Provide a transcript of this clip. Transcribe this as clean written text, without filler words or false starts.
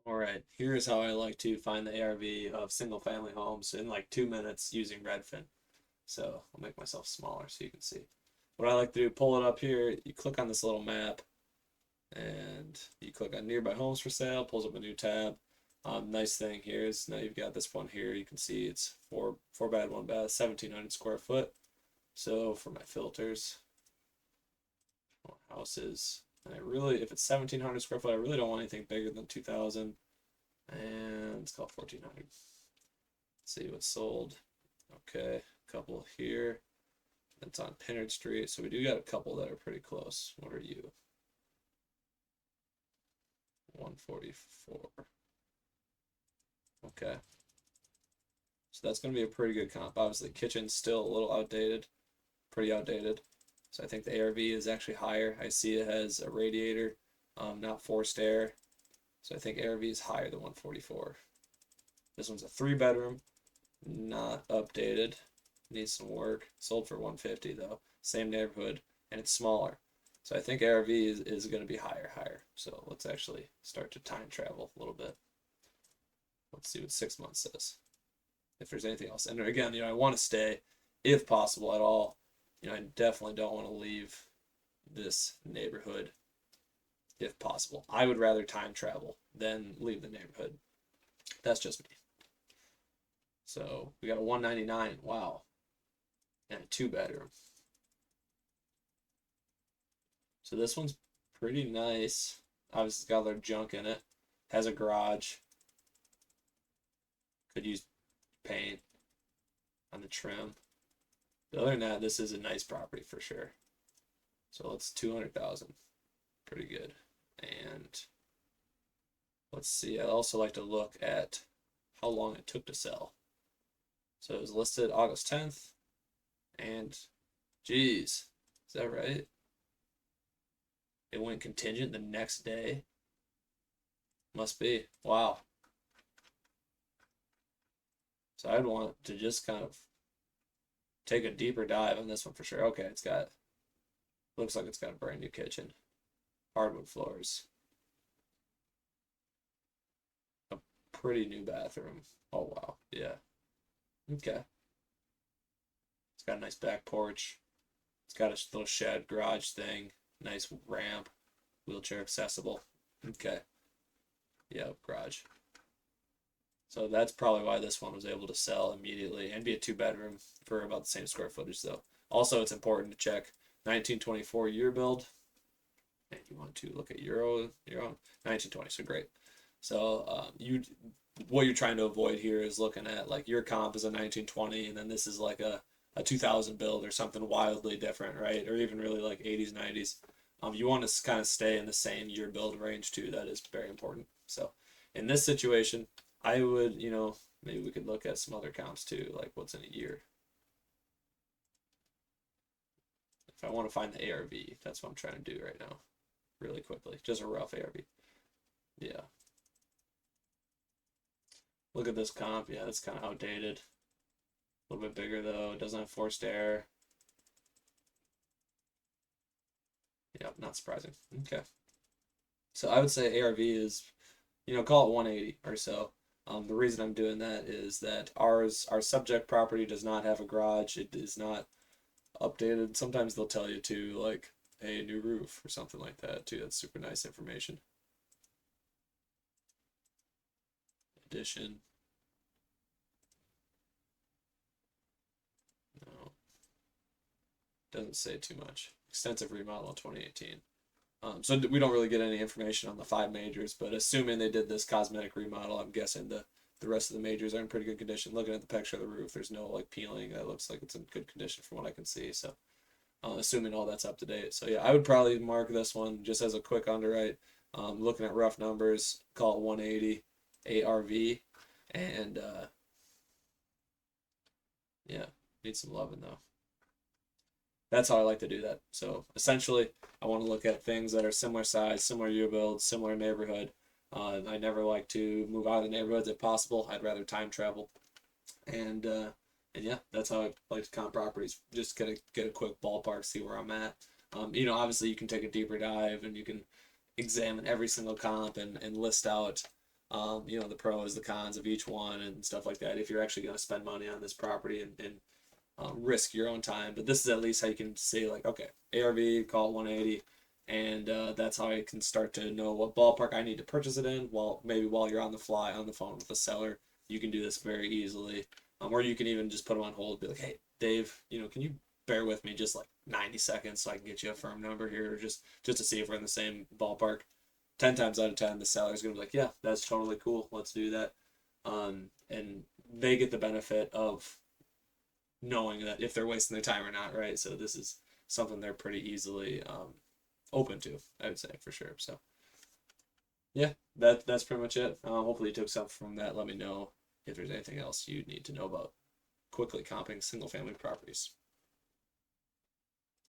All right, here's how I like to find the ARV of single family homes in like 2 minutes using Redfin. So I'll make myself smaller so you can see. What I like to do, pull it up here, you click on this little map and you click on nearby homes for sale, pulls up a new tab. Nice thing here is now you've got this one here. You can see it's four bed, one bath, 1,700 square foot. So for my filters, more houses, and I really, if it's 1,700 square foot, I really don't want anything bigger than 2,000. And let's call it 1,400. See what's sold. Okay, a couple here. It's on Pinnard Street, so we do got a couple that are pretty close. What are you? 144. Okay, so that's going to be a pretty good comp. Obviously, kitchen's still a little outdated, pretty outdated. So I think the ARV is actually higher. I see it has a radiator, not forced air. So I think ARV is higher than 144. This one's a 3 bedroom, not updated, needs some work. Sold for 150 though, same neighborhood, and it's smaller. So I think ARV is going to be higher. So let's actually start to time travel a little bit. Let's see what 6 months says. If there's anything else. And again, I want to stay, if possible at all. I definitely don't want to leave this neighborhood if possible. I would rather time travel than leave the neighborhood. That's just me. So we got a 199. Wow. And a 2 bedroom. So this one's pretty nice. Obviously, it's got their junk in it. Has a garage. Could use paint on the trim. But other than that, this is a nice property for sure. So let's 200,000. Pretty good. And let's see. I also like to look at how long it took to sell. So it was listed August 10th. And geez, is that right? It went contingent the next day. Must be. Wow. So I'd want to just kind of take a deeper dive on this one for sure. Okay, looks like it's got a brand new kitchen. Hardwood floors. A pretty new bathroom. Oh wow. Yeah. Okay. It's got a nice back porch. It's got a little shed garage thing. Nice ramp. Wheelchair accessible. Okay. Yeah, garage. So that's probably why this one was able to sell immediately and be a 2 bedroom for about the same square footage though. Also, it's important to check 1924 year build. And you want to look at your own 1920. So great. So what you're trying to avoid here is looking at like your comp is a 1920 and then this is like a 2000 build or something wildly different, right? Or even really like 80s, 90s. You want to kind of stay in the same year build range too. That is very important. So in this situation, I would, maybe we could look at some other comps too, like what's in a year. If I want to find the ARV, that's what I'm trying to do right now, really quickly. Just a rough ARV. Yeah. Look at this comp. Yeah, that's kind of outdated. A little bit bigger though. It doesn't have forced air. Yep, not surprising. Okay. So I would say ARV is, call it 180 or so. The reason I'm doing that is that our subject property does not have a garage. It is not updated. Sometimes they'll tell you to like, hey, new roof or something like that too. That's super nice information. Addition. No, doesn't say too much. Extensive remodel in 2018. So we don't really get any information on the 5 majors, but assuming they did this cosmetic remodel, I'm guessing the rest of the majors are in pretty good condition. Looking at the picture of the roof, there's no like peeling. That looks like it's in good condition from what I can see. So assuming all that's up to date. So yeah, I would probably mark this one just as a quick underwrite. Looking at rough numbers, call it 180 ARV, and yeah, need some loving though. That's how I like to do that. So essentially, I want to look at things that are similar size, similar year build, similar neighborhood. I never like to move out of the neighborhoods if possible. I'd rather time travel, and uh, and yeah, that's how I like to comp properties. Just get a quick ballpark, see where I'm at. Obviously you can take a deeper dive and you can examine every single comp and list out you know, the pros, the cons of each one and stuff like that. If you're actually going to spend money on this property and risk your own time, but this is at least how you can say like, okay, ARV, call it 180, and that's how I can start to know what ballpark I need to purchase it in. While maybe while you're on the fly on the phone with the seller, you can do this very easily. Or you can even just put them on hold, be like, hey, Dave, you know, can you bear with me just like 90 seconds so I can get you a firm number here, just to see if we're in the same ballpark. 10 times out of 10, the seller's gonna be like, yeah, that's totally cool. Let's do that. And they get the benefit of knowing that if they're wasting their time or not, right? So this is something they're pretty easily open to, I would say for sure. So yeah, that's pretty much it. Hopefully you took something from that. Let me know if there's anything else you need to know about quickly comping single family properties.